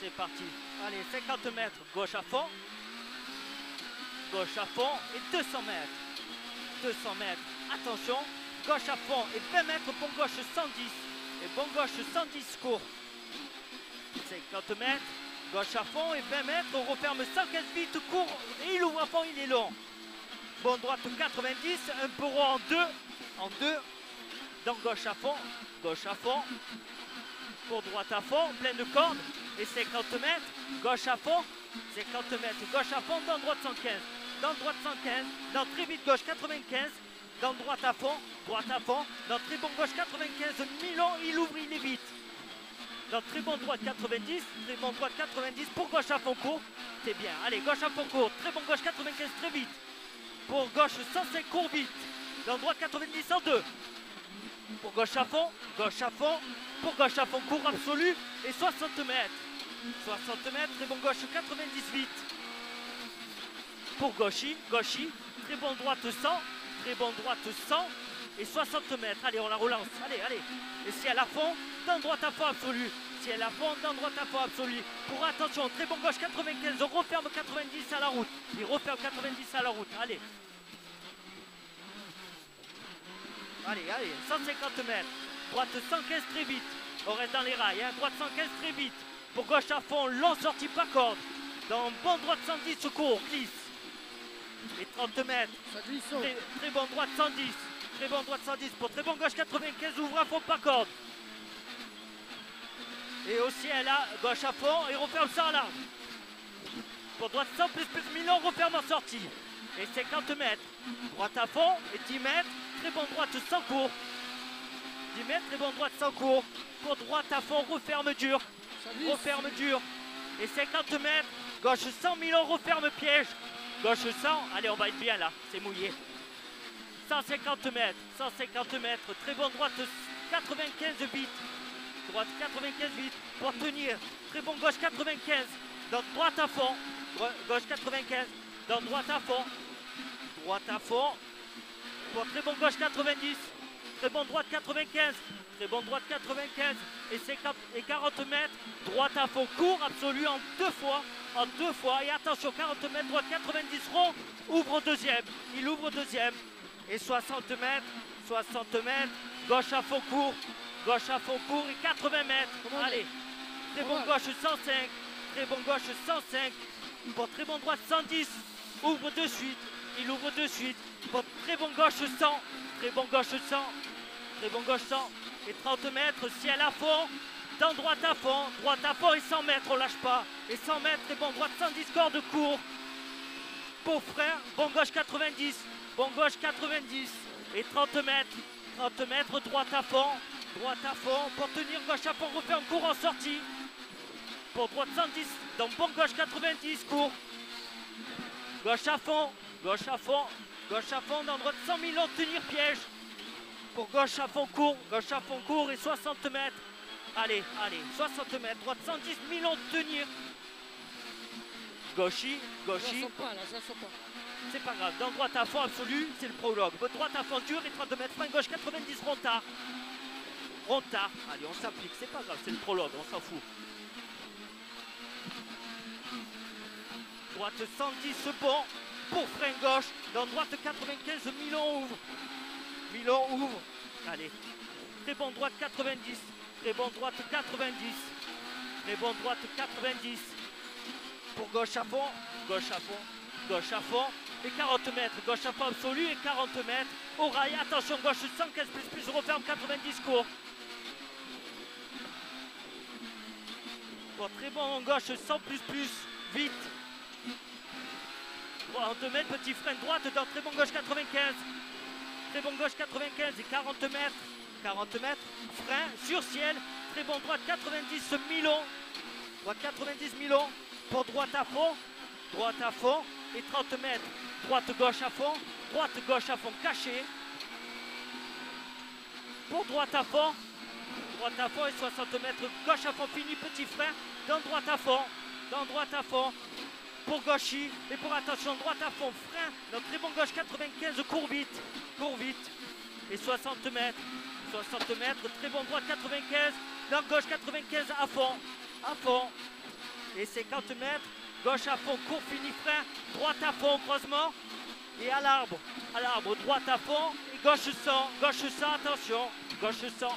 C'est parti. Allez, 50 mètres, gauche à fond. Gauche à fond et 200 mètres. 200 mètres, attention. Gauche à fond et 20 mètres, bon gauche 110. Et bon gauche 110 court. 50 mètres, gauche à fond et 20 mètres. On referme 115 vite, court. Et il ouvre à fond, il est long. Bon droite 90, un peu rond en deux. En deux. Donc gauche à fond. Gauche à fond. Pour droite à fond, plein de cordes. Et 50 mètres, gauche à fond. 50 mètres, gauche à fond, dans droite 115. Dans droite 115, dans très vite gauche 95. Dans droite à fond, dans très bon gauche 95, Milan, il ouvre, il est vite. Dans très bon droite 90, très bon droite 90, pour gauche à fond court, c'est bien. Allez, gauche à fond court, très bon gauche 95, très vite. Pour gauche 105, court vite. Dans droite 90, 102. Pour gauche à fond, pour gauche à fond court absolu et 60 mètres. 60 mètres, très bon gauche 90 vite. Pour gauchy, très bon droite 100. Très bon droite 100 et 60 mètres. Allez, on la relance. Allez, allez. Et si elle a fond, dans droite à fond absolu. Si elle a fond, dans droite à fond absolu. Pour attention, très bon gauche 95. On referme 90 à la route. Il referme 90 à la route. Allez. Allez, allez. 150 mètres. Droite 115 très vite. On reste dans les rails. Hein. Droite 115 très vite. Pour gauche à fond, long sorti pas corde. Dans bon droite 110, secours, glisse. Et 30 mètres, très bon droite 110, très bon droite 110, pour très bon gauche 95, ouvre à fond pas corde. Et aussi elle a gauche à fond et referme ça à l'arbre. Pour droite 100 plus Milan, referme en sortie. Et 50 mètres, droite à fond et 10 mètres, très bon droite sans cours. 10 mètres, très bon droite sans cours. Pour droite à fond, referme dur. Referme dur. Et 50 mètres, gauche 100, Milan, referme piège. Gauche 100, allez on va être bien là, c'est mouillé. 150 mètres, très bon droite 95 vite. Droite 95 vite, pour tenir. Très bon gauche 95, dans droite à fond. Gauche 95, dans droite à fond. Droite à fond. Pour très bon gauche 90, très bon droite 95. Très bon droite 95 et 50 et 40 mètres. Droite à fond, court absolu en deux fois. En deux fois, et attention, 40 mètres, droite 90 rond, ouvre deuxième, il ouvre deuxième, et 60 mètres, gauche à fond court, et 80 mètres, allez, très bon gauche 105, très bon gauche 105, pour très bon droite 110, ouvre de suite, il ouvre de suite, pour très bon gauche 100, très bon gauche 100, très bon gauche 100, et 30 mètres, ciel à fond, dans droite à fond et 100 mètres, on lâche pas. Et 100 mètres, et bon droite 110 cordes court. Pour frère, bon gauche 90, et 30 mètres, droite à fond, pour tenir gauche à fond, referme court en sortie. Pour droite 110, donc bon gauche 90, court. Gauche à fond, dans droite 100 000, tenir piège. Pour gauche à fond court et 60 mètres. Allez, allez, 60 mètres, droite 110 000 tenir. Gauchy. C'est pas grave, dans droite à fond absolu, c'est le prologue. Droite à fond dur et 30 mètres, fin gauche 90 rondard. Allez, on s'applique, c'est pas grave, c'est le prologue, on s'en fout. Droite 110 bon, pour frein gauche. Dans droite 95, Milan ouvre. Allez, très bon droite 90. Très bon droite 90. Très bon droite 90. Pour gauche à fond. Et 40 mètres. Gauche à fond absolu et 40 mètres. Au rail, attention, gauche 115 plus, referme 90 court. Pour très bon gauche 100 plus, vite. 30 mètres, petit frein de droite dans très bon gauche 95. Très bon gauche 95 et 40 mètres. 40 mètres, frein sur ciel, très bon droite 90 Milan, droite 90 Milan, pour droite à fond et 30 mètres, droite gauche à fond caché, pour droite à fond et 60 mètres, gauche à fond fini, petit frein, dans droite à fond, pour gauchy et pour attention, droite à fond, frein, dans très bon gauche 95, court vite, et 60 mètres, très bon droite 95, dans gauche 95 à fond, et 50 mètres. Gauche à fond, court, fini, frein. Droite à fond, croisement. Et à l'arbre, droite à fond. Et gauche 100, attention. Gauche 100.